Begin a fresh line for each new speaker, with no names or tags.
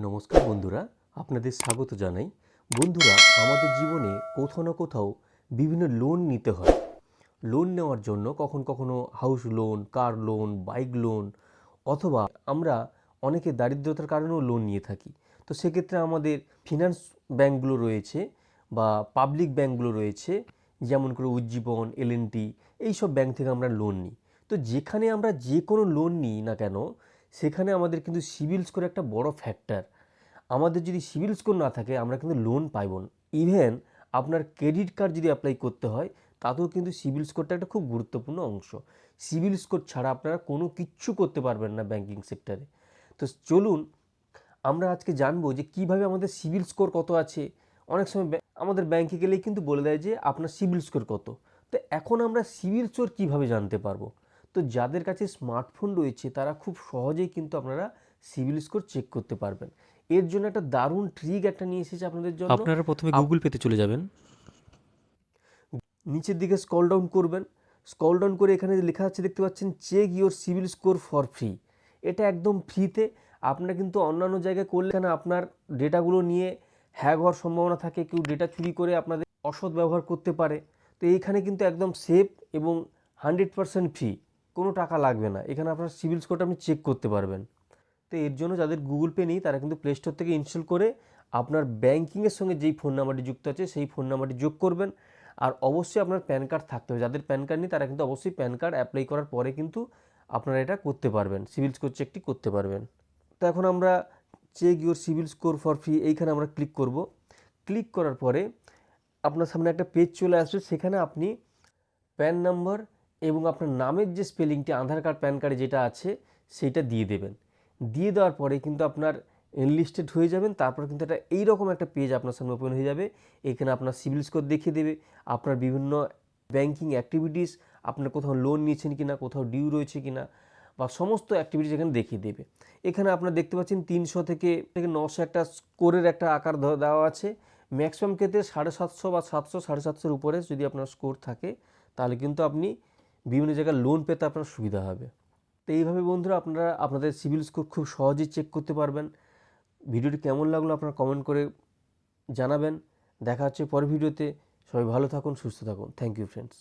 নমস্কার বন্ধুরা, আপনাদের স্বাগত জানাই। বন্ধুরা, আমাদের জীবনে কোথাও না কোথাও বিভিন্ন লোন নিতে হয়। লোন নেওয়ার জন্য কখনো house loan, car loan, bike loan, অথবা আমরা অনেকে দারিদ্রতার কারণেও লোন নিয়ে থাকি। তো সেক্ষেত্রে আমাদের ফিনান্স ব্যাঙ্কগুলো রয়েছে বা পাবলিক ব্যাঙ্কগুলো রয়েছে, যেমন করে উজ্জীবন, এল&টি, এইসব ব্যাঙ্ক থেকে আমরা লোন নিই। তো যেখানে আমরা যে কোনো লোন নিই না কেন, সেখানে আমাদের কিন্তু সিবিল স্কোর একটা বড় ফ্যাক্টর। আমাদের যদি সিবিল স্কোর না থাকে আমরা কিন্তু লোন পাইব না। ইভেন আপনার ক্রেডিট কার্ড যদি অ্যাপ্লাই করতে হয় তাতেও কিন্তু সিবিল স্কোরটা একটা খুব গুরুত্বপূর্ণ অংশ। সিবিল স্কোর ছাড়া আপনারা কোনো কিচ্ছু করতে পারবেন না ব্যাঙ্কিং সেক্টরে। তো চলুন আমরা আজকে জানবো যে কিভাবে আমাদের সিবিল স্কোর কত আছে। অনেক সময় আমাদের ব্যাংকে গেলেই কিন্তু বলে দেয় যে আপনার সিবিল স্কোর কত। তো এখন আমরা সিবিল স্কোর কিভাবে জানতে পারবো? তো যাদের কাছে স্মার্টফোন রয়েছে তারা খুব সহজেই কিন্তু আপনারা সিবিল স্কোর চেক করতে পারবেন। এর জন্য একটা দারুণ ট্রিক একটা নিয়ে এসেছে আপনাদের জন্য।
আপনারা প্রথমে গুগল পেতে চলে যাবেন।
নিচের দিকে স্ক্রল ডাউন করবেন। স্ক্রল ডাউন করে এখানে লেখা আছে দেখতে পাচ্ছেন, check your CIBIL score for free. এটা একদম ফ্রিতে। আপনারা কিন্তু অন্যান্য জায়গায় করলে এখানে আপনার ডেটাগুলো নিয়ে হ্যাক হওয়ার সম্ভাবনা থাকে, কেউ ডেটা চুরি করে আপনাদের অসৎ ব্যবহার করতে পারে। তো এইখানে কিন্তু একদম সেফ এবং 100% ফ্রি, কোনো টাকা লাগবে না। এখানে আপনার সিবিল স্কোরটা আপনি চেক করতে পারবেন। তো এর জন্য যাদের গুগল পে নেই তারা কিন্তু প্লে স্টোর থেকে ইনস্টল করে আপনার ব্যাঙ্কিংয়ের সঙ্গে যেই ফোন নাম্বারটি যুক্ত আছে সেই ফোন নাম্বারটি যোগ করবেন। আর অবশ্যই আপনার প্যান কার্ড থাকতে হবে। যাদের প্যান কার্ড নেই তারা কিন্তু অবশ্যই প্যান কার্ড অ্যাপ্লাই করার পরে কিন্তু আপনারা এটা করতে পারবেন, সিবিল স্কোর চেকটি করতে পারবেন। তো এখন আমরা check your CIBIL score for free এইখানে আমরা ক্লিক করব। ক্লিক করার পরে আপনার সামনে একটা পেজ চলে আসবে। সেখানে আপনি প্যান নাম্বার এবং আপনার নামের যে স্পেলিংটি আধার কার্ড প্যান কার্ডে যেটা আছে সেইটা দিয়ে দেবেন। দিয়ে দেওয়ার পরে কিন্তু আপনার এনলিস্টেড হয়ে যাবেন। তারপর কিন্তু এটা এইরকম একটা পেজ আপনার সামনে ওপেন হয়ে যাবে। এখানে আপনার সিবিল স্কোর দেখিয়ে দেবে, আপনার বিভিন্ন ব্যাঙ্কিং অ্যাক্টিভিটিস, আপনার কোথাও লোন নিয়েছেন কিনা, কোথাও ডিউ রয়েছে কিনা, বা সমস্ত অ্যাক্টিভিটিস এখানে দেখিয়ে দেবে। এখানে আপনারা দেখতে পাচ্ছেন 300 থেকে 900 একটা স্কোরের একটা আকার দেওয়া আছে। ম্যাক্সিমাম ক্ষেত্রে 750 বা 700, 750-এর উপরে যদি আপনার স্কোর থাকে তাহলে কিন্তু আপনি বিভিন্ন জায়গায় লোন পেতে আপনার সুবিধা হবে। তো এইভাবে বন্ধুরা আপনারা আপনাদের সিবিল স্কোর খুব সহজেই চেক করতে পারবেন। ভিডিওটি কেমন লাগলো আপনারা কমেন্ট করে জানাবেন। দেখা হচ্ছে পরের ভিডিওতে। সবাই ভালো থাকুন, সুস্থ থাকুন। Thank you friends.